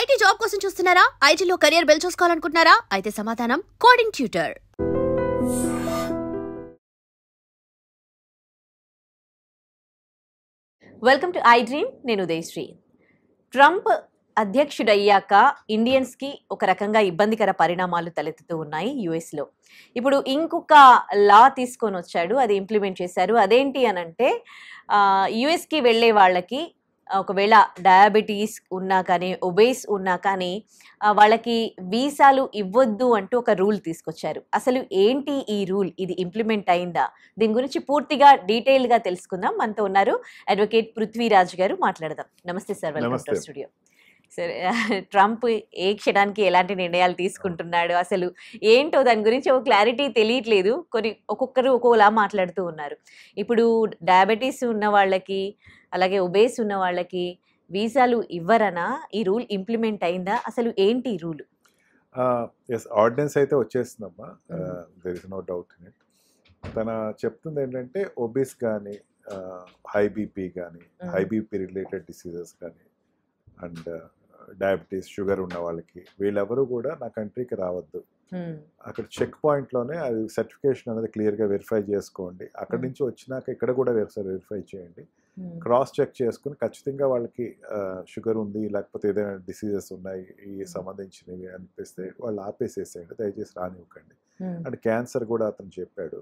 IT job కోసం చూస్తున్నారా? ఐటీలో కెరియర్ బిల్డ్ చేసుకోవాలనుకుంటున్నారా? అయితే సమాధానం coding tutor. Welcome to I dream. నేను ఉదయశ్రీ. ట్రంప్ అధ్యక్షుడయ్యాక ఇండియన్స్కి ఒక రకంగా ఇబ్బందికర పరిణామాలు తలెత్తుతూ ఉన్నాయి యుఎస్లో. ఇప్పుడు ఇంకొక లా తీసుకొని వచ్చాడు, అది ఇంప్లిమెంట్ చేశారు. అదేంటి అనంటే యుఎస్కి వెళ్ళే వాళ్ళకి ఒకవేళ డయాబెటీస్ ఉన్నా కానీ, ఒబేస్ ఉన్నా కానీ వాళ్ళకి వీసాలు ఇవ్వద్దు అంటూ ఒక రూల్ తీసుకొచ్చారు. అసలు ఏంటి ఈ రూల్? ఇది ఇంప్లిమెంట్ అయిందా? దీని గురించి పూర్తిగా డీటెయిల్గా తెలుసుకుందాం. మనతో ఉన్నారు అడ్వకేట్ పృథ్వీరాజ్ గారు. మాట్లాడదాం. నమస్తే సార్, వెల్కమ్ టు స్టూడియో. సరే, ట్రంప్ ఏ క్షణానికి ఎలాంటి నిర్ణయాలు తీసుకుంటున్నాడు, అసలు ఏంటో దాని గురించి ఒక క్లారిటీ తెలియట్లేదు. ఒక్కొక్కరు ఒక్కోలా మాట్లాడుతూ ఉన్నారు. ఇప్పుడు డయాబెటీస్ ఉన్న వాళ్ళకి, అలాగే ఒబేస్ ఉన్న వాళ్ళకి వీసాలు ఇవ్వరనా? ఈ రూల్ ఇంప్లిమెంట్ అయిందా? అసలు ఏంటి ఈ రూల్? ఆర్డినెన్స్ అయితే వచ్చేస్తుందమ్మా, there is no doubt in it. తన చెప్తుంది ఏంటంటే ఒబేస్ కానీ, హై బీపీ కానీ, హై బీపీ రిలేటెడ్ డిసీజెస్ కానీ, అండ్ డయాబెటీస్, షుగర్ ఉన్న వాళ్ళకి, వీళ్ళెవరూ కూడా నా కంట్రీకి రావద్దు. అక్కడ చెక్ పాయింట్లోనే అది సర్టిఫికేషన్ అనేది క్లియర్గా వెరిఫై చేసుకోండి. అక్కడి నుంచి వచ్చినాక ఇక్కడ కూడా వెరిఫై చేయండి. క్రాస్ చెక్ చేసుకుని ఖచ్చితంగా వాళ్ళకి షుగర్ ఉంది, లేకపోతే ఏదైనా డిసీజెస్ ఉన్నాయి ఈ సంబంధించినవి అనిపిస్తే వాళ్ళు ఆపేసేసేయండి, దయచేసి రానివ్వకండి. అండ్ క్యాన్సర్ కూడా అతను చెప్పాడు,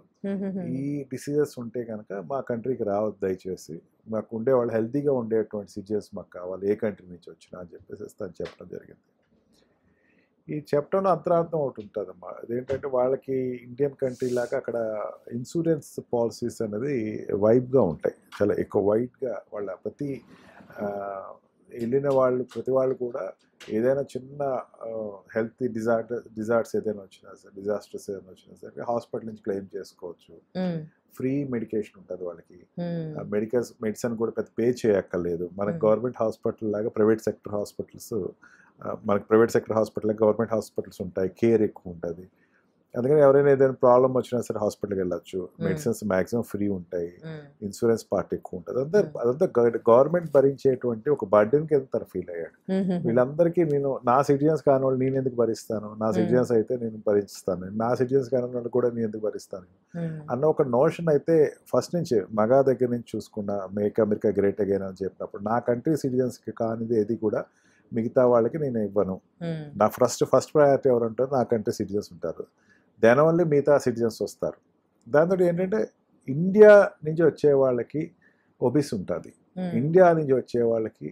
ఈ డిసీజెస్ ఉంటే కనుక మా కంట్రీకి రావద్దు దయచేసి, మాకు ఉండేవాళ్ళు హెల్తీగా ఉండేటువంటి సిచ్యువేషన్స్ మాకు కావాలి, ఏ కంట్రీ నుంచి వచ్చినా అని చెప్పేసి తను చెప్పడం జరిగింది. ఈ చెప్పడంలో అంతరార్థం ఒకటి ఉంటుందమ్మా, అదేంటంటే వాళ్ళకి ఇండియన్ కంట్రీ లాగా అక్కడ ఇన్సూరెన్స్ పాలసీస్ అనేది వైబ్గా ఉంటాయి, చాలా ఎక్కువ వైడ్గా. వాళ్ళ ప్రతి వెళ్ళిన ప్రతి వాళ్ళు కూడా ఏదైనా చిన్న హెల్త్ డిజార్డర్స్ ఏదైనా వచ్చినా సరే, డిజాస్టర్స్ ఏదైనా వచ్చినా సరే హాస్పిటల్ నుంచి క్లెయిమ్ చేసుకోవచ్చు. ఫ్రీ మెడికేషన్ ఉంటుంది వాళ్ళకి. మెడిసిన్ కూడా పెద్ద పే చేయక్కర్లేదు. మనకి గవర్నమెంట్ హాస్పిటల్ లాగా ప్రైవేట్ సెక్టర్ హాస్పిటల్స్, మనకి private sector hospital government hospitals ఉంటాయి, కేర్ ఎక్కువ ఉంటుంది. అందుకని ఎవరైనా ఏదైనా ప్రాబ్లం వచ్చినా సరే హాస్పిటల్కి వెళ్ళచ్చు. మెడిసిన్స్ మ్యాక్సిమం ఫ్రీ ఉంటాయి. ఇన్సూరెన్స్ పార్ట్ ఎక్కువ ఉంటుంది. అదంతా గవర్నమెంట్ భరించేటువంటి ఒక బర్డెన్ కింద తను ఫీల్ అయ్యాడు. వీళ్ళందరికీ నేను నా సిటిజన్స్ కాని వాళ్ళు నేను ఎందుకు భరిస్తాను, నా సిటిజన్స్ అయితే నేను భరిస్తాను, నా సిటిజన్స్ కాని వాళ్ళు కూడా నేను ఎందుకు భరిస్తాను అన్న ఒక నోషన్ అయితే ఫస్ట్ నుంచి మగా దగ్గర నుంచి చూసుకున్న, మేక్ అమెరికా గ్రేట్ అగైన్ అని చెప్పినప్పుడు నా కంట్రీ సిటిజన్స్కి కానిది ఏది కూడా మిగతా వాళ్ళకి నేను ఇవ్వను. నా ఫస్ట్ ప్రయారిటీ ఎవరు ఉంటారు, నా కంట్రీ సిటిజన్స్ ఉంటారు. దానివల్ల మిగతా సిటిజన్స్ వస్తారు. దాంతో ఏంటంటే ఇండియా నుంచి వచ్చే వాళ్ళకి ఒబిస్ ఉంటుంది, ఇండియా నుంచి వచ్చే వాళ్ళకి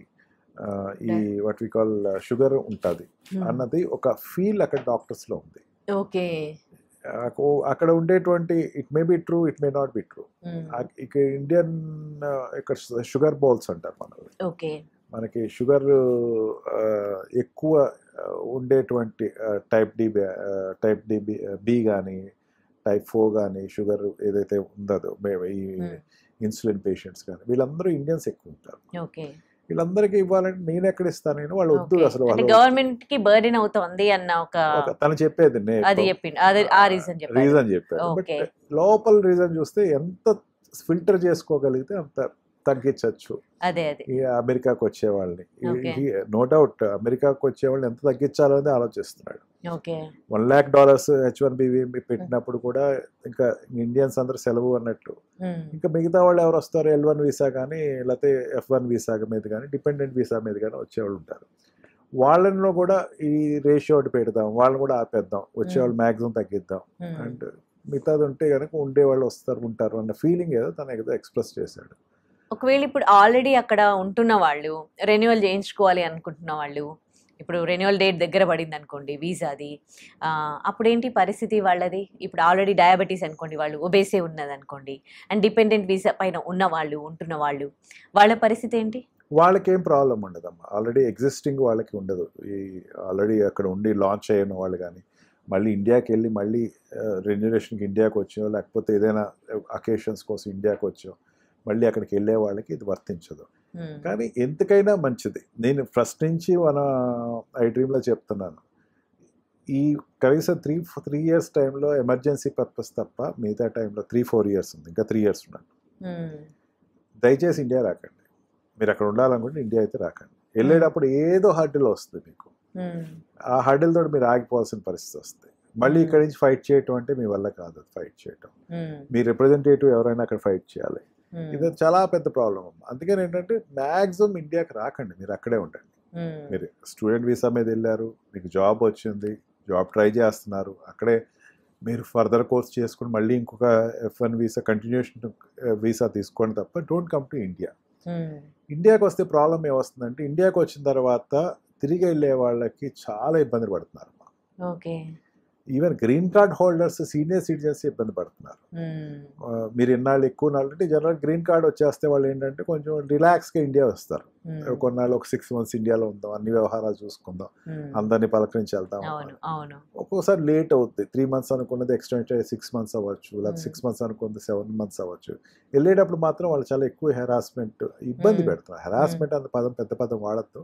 ఈ వాట్ వి కాల్ షుగర్ ఉంటుంది అన్నది ఒక ఫీల్ అక్కడ డాక్టర్స్లో ఉంది. ఓకే, అక్కడ ఉండేటువంటి it may be true, it may not be true. ఇక ఇండియన్ ఇక్కడ షుగర్ బౌల్స్ అంటారు మనకి షుగర్ ఎక్కువ ఉండేటువంటి టైప్ డి బి కానీ, టైప్ 4 కానీ షుగర్ ఏదైతే ఉందో ఈ ఇన్సులిన్ పేషెంట్స్ కానీ, వీళ్ళందరూ ఇండియన్స్ ఎక్కువ ఉంటారు. వీళ్ళందరికీ ఇవ్వాలంటే నేను ఎక్కడ ఇస్తాను, నేను వాళ్ళు వద్దు, అసలు గవర్నమెంట్ కి బర్డెన్ అవుతుంది అన్న ఒక తను చెప్పేది రీజన్ చెప్పాడు. బట్ లోపల రీజన్ చూస్తే ఎంత ఫిల్టర్ చేసుకోగలిగితే అంత తగ్గించవచ్చు. ఈ అమెరికాకు వచ్చే వాళ్ళని, నో డౌట్ అమెరికాకు వచ్చే వాళ్ళని ఎంత తగ్గించాలో అనేది ఆలోచిస్తున్నాడు. $1,00,000 H1B పెట్టినప్పుడు కూడా ఇంకా ఇండియన్స్ అందరూ సెలవు అన్నట్టు, ఇంకా మిగతా వాళ్ళు ఎవరు వస్తారు, L1 వీసా కానీ లేకపోతే F1 వీసా మీద కానీ, డిపెండెంట్ వీసా మీద కానీ వచ్చేవాళ్ళు ఉంటారు. వాళ్ళలో కూడా ఈ రేషియో ఒకటి పెడదాం, వాళ్ళని కూడా ఆపేద్దాం, వచ్చేవాళ్ళు మ్యాక్సిమం తగ్గిద్దాం, అండ్ మిగతాది ఉంటే కనుక ఉండేవాళ్ళు ఉంటారు అన్న ఫీలింగ్ ఏదో తను ఏదో ఎక్స్ప్రెస్ చేశాడు. ఒకవేళ ఇప్పుడు ఆల్రెడీ అక్కడ ఉంటున్న వాళ్ళు, రెన్యువల్ చేయించుకోవాలి అనుకుంటున్న వాళ్ళు, ఇప్పుడు రెన్యువల్ డేట్ దగ్గర పడింది అనుకోండి వీసాది, అప్పుడేంటి పరిస్థితి వాళ్ళది? ఇప్పుడు ఆల్రెడీ డయాబెటీస్ అనుకోండి, వాళ్ళు ఒబేసే ఉన్నది అనుకోండి, అండ్ డిపెండెంట్ వీసా పైన ఉన్న వాళ్ళు, ఉంటున్న వాళ్ళు, వాళ్ళ పరిస్థితి ఏంటి? వాళ్ళకి ఏం ప్రాబ్లం ఉండదమ్మా, ఆల్రెడీ ఎగ్జిస్టింగ్ వాళ్ళకి ఉండదు. ఈ ఆల్రెడీ అక్కడ ఉండి లాంచ్ అయిన వాళ్ళు కానీ, మళ్ళీ ఇండియాకి వెళ్ళి మళ్ళీ రెన్యువేషన్కి ఇండియాకి వచ్చో, లేకపోతే ఏదైనా అకేషన్స్ కోసం ఇండియాకి వచ్చో మళ్ళీ అక్కడికి వెళ్ళే వాళ్ళకి ఇది వర్తించదు. కానీ ఎందుకైనా మంచిది, నేను ఫస్ట్ నుంచి మన ఐ డ్రీమ్లో చెప్తున్నాను, ఈ కనీసం 3 years టైంలో ఎమర్జెన్సీ పర్పస్ తప్ప మిగతా టైంలో 3-4 years ఉంది, ఇంకా 3 years ఉన్నాను. దయచేసి ఇండియా రాకండి. మీరు అక్కడ ఉండాలనుకుంటే ఇండియా అయితే రాకండి. వెళ్ళేటప్పుడు ఏదో హర్డిల్ వస్తుంది మీకు, ఆ హర్డిల్ తోటి మీరు ఆగిపోవాల్సిన పరిస్థితి వస్తుంది. మళ్ళీ ఇక్కడి నుంచి ఫైట్ చేయటం అంటే మీ వల్ల కాదు. ఫైట్ చేయటం మీ రిప్రజెంటేటివ్ ఎవరైనా అక్కడ ఫైట్ చేయాలి. ఇది చాలా పెద్ద ప్రాబ్లం. అందుకని ఏంటంటే మ్యాక్సిమం ఇండియాకి రాకండి, మీరు అక్కడే ఉండండి. మీరు స్టూడెంట్ వీసా మీద వెళ్ళారు, మీకు జాబ్ వచ్చింది, జాబ్ ట్రై చేస్తున్నారు, అక్కడే మీరు ఫర్దర్ కోర్స్ చేసుకుని మళ్ళీ ఇంకొక F1 వీసా కంటిన్యూషన్ వీసా తీసుకోండి తప్ప డోంట్ కమ్ టు ఇండియా. ఇండియాకి వస్తే ప్రాబ్లం ఏమొస్తుందంటే ఇండియాకి వచ్చిన తర్వాత తిరిగి వెళ్ళే వాళ్ళకి చాలా ఇబ్బంది పడుతున్నారు. Even green card holders, senior citizens ఇబ్బంది పడుతున్నారు. మీరు ఎన్నాళ్ళు ఎక్కువ నాళ్ళు అంటే జనరల్ గ్రీన్ కార్డ్ వచ్చేస్తే వాళ్ళు ఏంటంటే కొంచెం రిలాక్స్గా ఇండియా వస్తారు. కొన్నాళ్ళు ఒక 6 months ఇండియాలో ఉందాం, అన్ని వ్యవహారాలు చూసుకుందాం, అందరినీ పలకరించి వెళ్దాం. ఒక్కోసారి లేట్ అవుతుంది. 3 months అనుకున్నది ఎక్స్టెండ్ 6 months అవ్వచ్చు, లేకపోతే 6 months అనుకున్నది 7 months అవ్వచ్చు. వెళ్ళేటప్పుడు మాత్రం వాళ్ళు చాలా ఎక్కువ హెరాస్మెంట్, ఇబ్బంది పెడుతున్నారు. హెరాస్మెంట్ అనే పదం పెద్ద పదం వాడద్దు,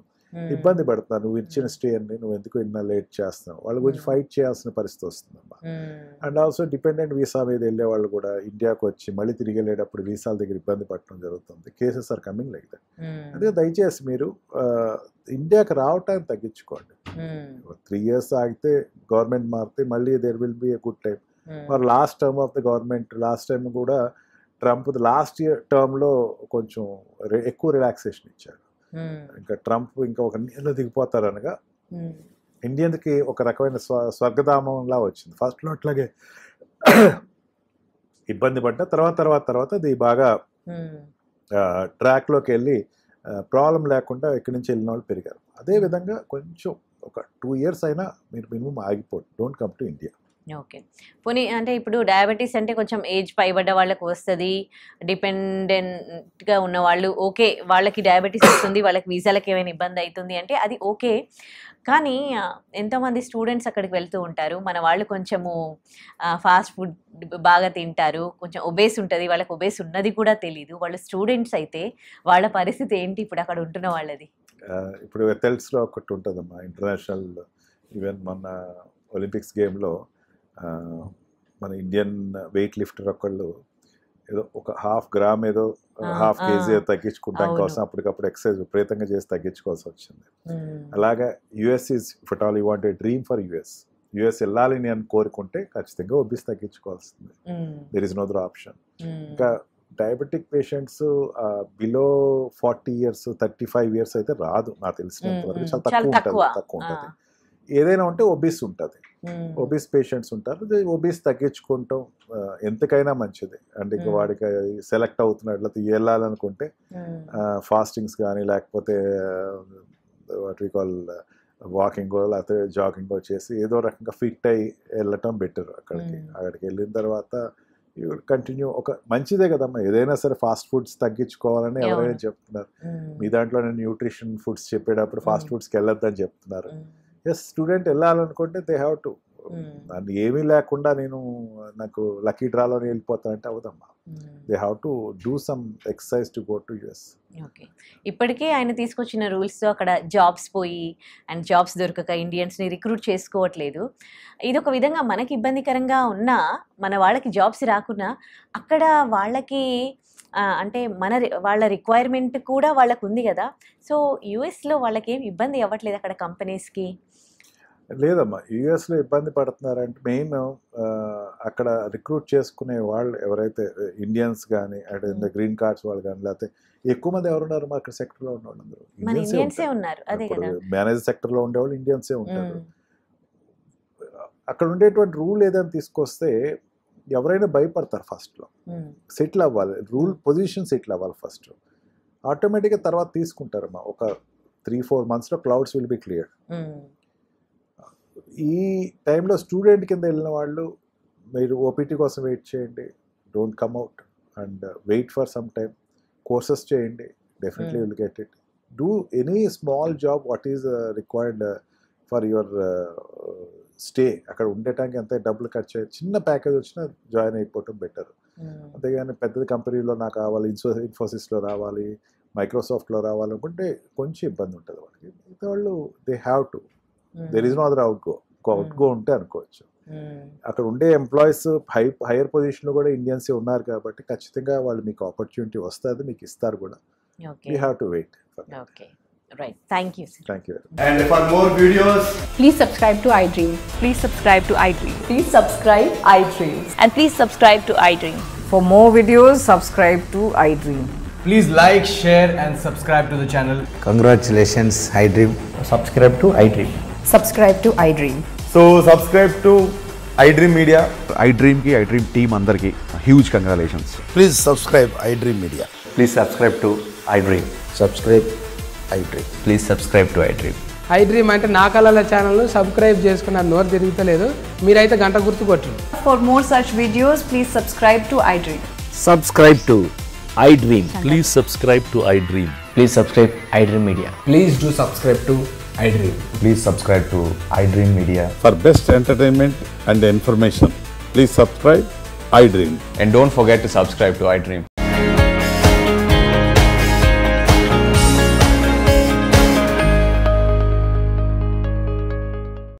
ఇబ్బంది పెడుతున్నారు. నువ్వు ఇచ్చిన స్టే అని నువ్వు ఎందుకు ఇన్నా లేట్ చేస్తున్నావు, వాళ్ళ గురించి ఫైట్ చేయాల్సిన పరిస్థితి వస్తుందమ్మా. అండ్ ఆల్సో డిపెండెంట్ వీసా మీద వెళ్ళే వాళ్ళు కూడా ఇండియాకి వచ్చి మళ్ళీ తిరిగి వెళ్ళేటప్పుడు వీసాల దగ్గర ఇబ్బంది పడటం జరుగుతుంది. Cases are coming like that. అందుకే దయచేసి మీరు ఇండియాకి రావటానికి తగ్గించుకోండి. 3 years ఆగితే గవర్నమెంట్ మారితే మళ్ళీ there will be a good time. మరి last term of the government, last time కూడా ట్రంప్ లాస్ట్ ఇయర్ టర్మ్లో కొంచెం ఎక్కువ రిలాక్సేషన్ ఇచ్చాడు. ఇంకా ట్రంప్ ఇంకా ఒక నీళ్ళు దిగిపోతారు అనగా ఇండియన్కి ఒక రకమైన స్వర్గధామంలా వచ్చింది. ఫస్ట్లో అట్లాగే ఇబ్బంది పడ్డ తర్వాత అది బాగా ట్రాక్లోకి వెళ్ళి ప్రాబ్లం లేకుండా ఇక్కడి నుంచి వెళ్ళిన వాళ్ళు పెరిగారు. అదేవిధంగా కొంచెం ఒక 2 years అయినా మీరు మినిమం ఆగిపోండి, don't come to India. Okay. పోనీ అంటే ఇప్పుడు డయాబెటీస్ అంటే కొంచెం ఏజ్ పైబడ్డ వాళ్ళకి వస్తుంది, డిపెండెంట్గా ఉన్న వాళ్ళు ఓకే, వాళ్ళకి డయాబెటీస్ వస్తుంది, వాళ్ళకి వీసాలకి ఏమైనా ఇబ్బంది అవుతుంది అంటే అది ఓకే. కానీ ఎంతోమంది స్టూడెంట్స్ అక్కడికి వెళ్తూ ఉంటారు, మన వాళ్ళు కొంచెము ఫాస్ట్ ఫుడ్ బాగా తింటారు, కొంచెం ఒబేస్ ఉంటుంది, వాళ్ళకి ఒబేస్ ఉన్నది కూడా తెలీదు, వాళ్ళు స్టూడెంట్స్ అయితే వాళ్ళ పరిస్థితి ఏంటి ఇప్పుడు అక్కడ ఉంటున్న వాళ్ళది? ఇప్పుడు ఎథ్లెటిక్స్లో ఒకటి ఉంటుందమ్మా, ఇంటర్నేషనల్ ఈవెన్ మన ఒలింపిక్స్ గేమ్లో మన ఇండియన్ వెయిట్ లిఫ్టర్ ఒకళ్ళు ఏదో ఒక 1/2 gram ఏదో 1/2 kg తగ్గించుకుంటాం కోసం అప్పటికప్పుడు ఎక్సర్సైజ్ విపరీతంగా చేసి తగ్గించుకోవాల్సి వచ్చింది. అలాగా US is if all you want a dream for US వెళ్ళాలి అని కోరుకుంటే ఖచ్చితంగా ఒబిస్ తగ్గించుకోవాల్సింది. There is no other option. ఇంకా diabetic patients below 40 years 35 years అయితే రాదు నాకు తెలిసినంత వరకు, చాలా తక్కువ ఉంటుంది. ఏదైనా ఉంటే ఒబిస్ ఉంటుంది, ఒబిస్ పేషెంట్స్ ఉంటారు. ఒబిస్ తగ్గించుకుంటాం ఎంతకైనా మంచిది. అంటే ఇంకా వాడికి సెలెక్ట్ అవుతున్నట్లయితే వెళ్ళాలనుకుంటే ఫాస్టింగ్స్ కానీ లేకపోతే వాట్ వి కాల్ వాకింగో లేకపోతే జాగింగో చేసి ఏదో రకంగా ఫిట్ అయ్యి వెళ్ళటం బెటర్. అక్కడికి వెళ్ళిన తర్వాత కంటిన్యూ ఒక మంచిదే కదమ్మా. ఏదైనా సరే ఫాస్ట్ ఫుడ్స్ తగ్గించుకోవాలని ఎవరైనా చెప్తున్నారు. మీ దాంట్లో న్యూట్రిషన్ ఫుడ్స్ చెప్పేటప్పుడు ఫాస్ట్ ఫుడ్స్కి వెళ్ళొద్దని చెప్తున్నారు. ఎస్, స్టూడెంట్ వెళ్ళాలనుకుంటే దే హ్యావ్ టు. దాన్ని ఏమీ లేకుండా నాకు లక్కీ డ్రాలో వెళ్ళిపోతానంటే అవదమ్మా. They have to do some exercise to go to US. Okay. ఇప్పటికే ఆయన తీసుకొచ్చిన రూల్స్తో అక్కడ జాబ్స్ పోయి అండ్ జాబ్స్ దొరకక ఇండియన్స్ని రిక్రూట్ చేసుకోవట్లేదు. ఇది ఒక విధంగా మనకి ఇబ్బందికరంగా ఉన్నా, మన వాళ్ళకి జాబ్స్ రాకున్నా అక్కడ వాళ్ళకి అంటే వాళ్ళ రిక్వైర్మెంట్ కూడా వాళ్ళకు ఉంది కదా. సో యుఎస్లో వాళ్ళకి ఏం ఇబ్బంది అవ్వట్లేదు అక్కడ కంపెనీస్కి? లేదమ్మా, యుఎస్లో ఇబ్బంది పడుతున్నారంటే మెయిన్ అక్కడ రిక్రూట్ చేసుకునే వాళ్ళు ఎవరైతే ఇండియన్స్ కానీ అంటే గ్రీన్ కార్డ్స్ వాళ్ళు కానీ లేకపోతే ఎక్కువ మంది ఎవరున్నారు అక్కడ సెక్టర్లో ఉన్న వాళ్ళందరూ ఇండియన్సే ఉన్నారు. అదే కదా, మేనేజర్ సెక్టర్లో ఉండేవాళ్ళు ఇండియన్సే ఉంటారు. అక్కడ ఉండేటువంటి రూల్ ఏదైనా తీసుకొస్తే ఎవరైనా భయపడతారు. ఫస్ట్లో సెటిల్ అవ్వాలి, రూల్ పొజిషన్ సెటిల్ అవ్వాలి ఫస్ట్. ఆటోమేటిక్గా తర్వాత తీసుకుంటారమ్మా. ఒక 3-4 monthsలో క్లౌడ్స్ విల్ బి క్లియర్. ఈ టైంలో స్టూడెంట్ కింద వెళ్ళిన వాళ్ళు మీరు ఓపీటీ కోసం వెయిట్ చేయండి, don't come out and wait for some time. Courses చేయండి, definitely will get it. Do any small job what is required for your stay. అక్కడ ఉండటానికి ఎంత డబ్బులు ఖర్చు అయ్యి చిన్న ప్యాకేజ్ వచ్చినా జాయిన్ అయిపోవటం బెటర్. అంతేగాని పెద్ద కంపెనీలో నాకు కావాలి, ఇన్ఫోసిస్లో రావాలి, మైక్రోసాఫ్ట్లో రావాలనుకుంటే కొంచెం ఇబ్బంది ఉంటుంది వాళ్ళకి. మిగతా వాళ్ళు they have to, there is no other outgo ఉంటే అనుకోవచ్చు. అక్కడ ఉండే ఎంప్లాయీస్ హైయర్ పొజిషన్లో కూడా ఇండియన్సే ఉన్నారు కాబట్టి ఖచ్చితంగా వాళ్ళు మీకు ఆపర్చునిటీ వస్తుంది, మీకు ఇస్తారు కూడా. You have to wait. Okay. Right, thank you. Thank you. And for more videos, Please subscribe to iDream. Please subscribe to iDream. Please subscribe iDream. And please subscribe to iDream. For more videos, subscribe to iDream. please like, share and subscribe to the channel. Congratulations, iDream. Subscribe to iDream. Subscribe to iDream. So subscribe to iDream Media. iDream team అందరికి huge congratulations. Please subscribe iDream Media. Please subscribe to iDream. Subscribe iDream. Please subscribe to iDream. iDream అంటే నా కళల ఛానల్ను subscribe చేసుకున్న నోరు తిరుగుతలేదు, మీరైతే గంట గుర్తు కొట్టండి. For more such videos, please subscribe to iDream. Subscribe to iDream. Please subscribe to iDream. Please subscribe iDream Media. Please do subscribe to iDream. Please subscribe to iDream Media. For best entertainment and information, please subscribe iDream. And don't forget to subscribe to iDream.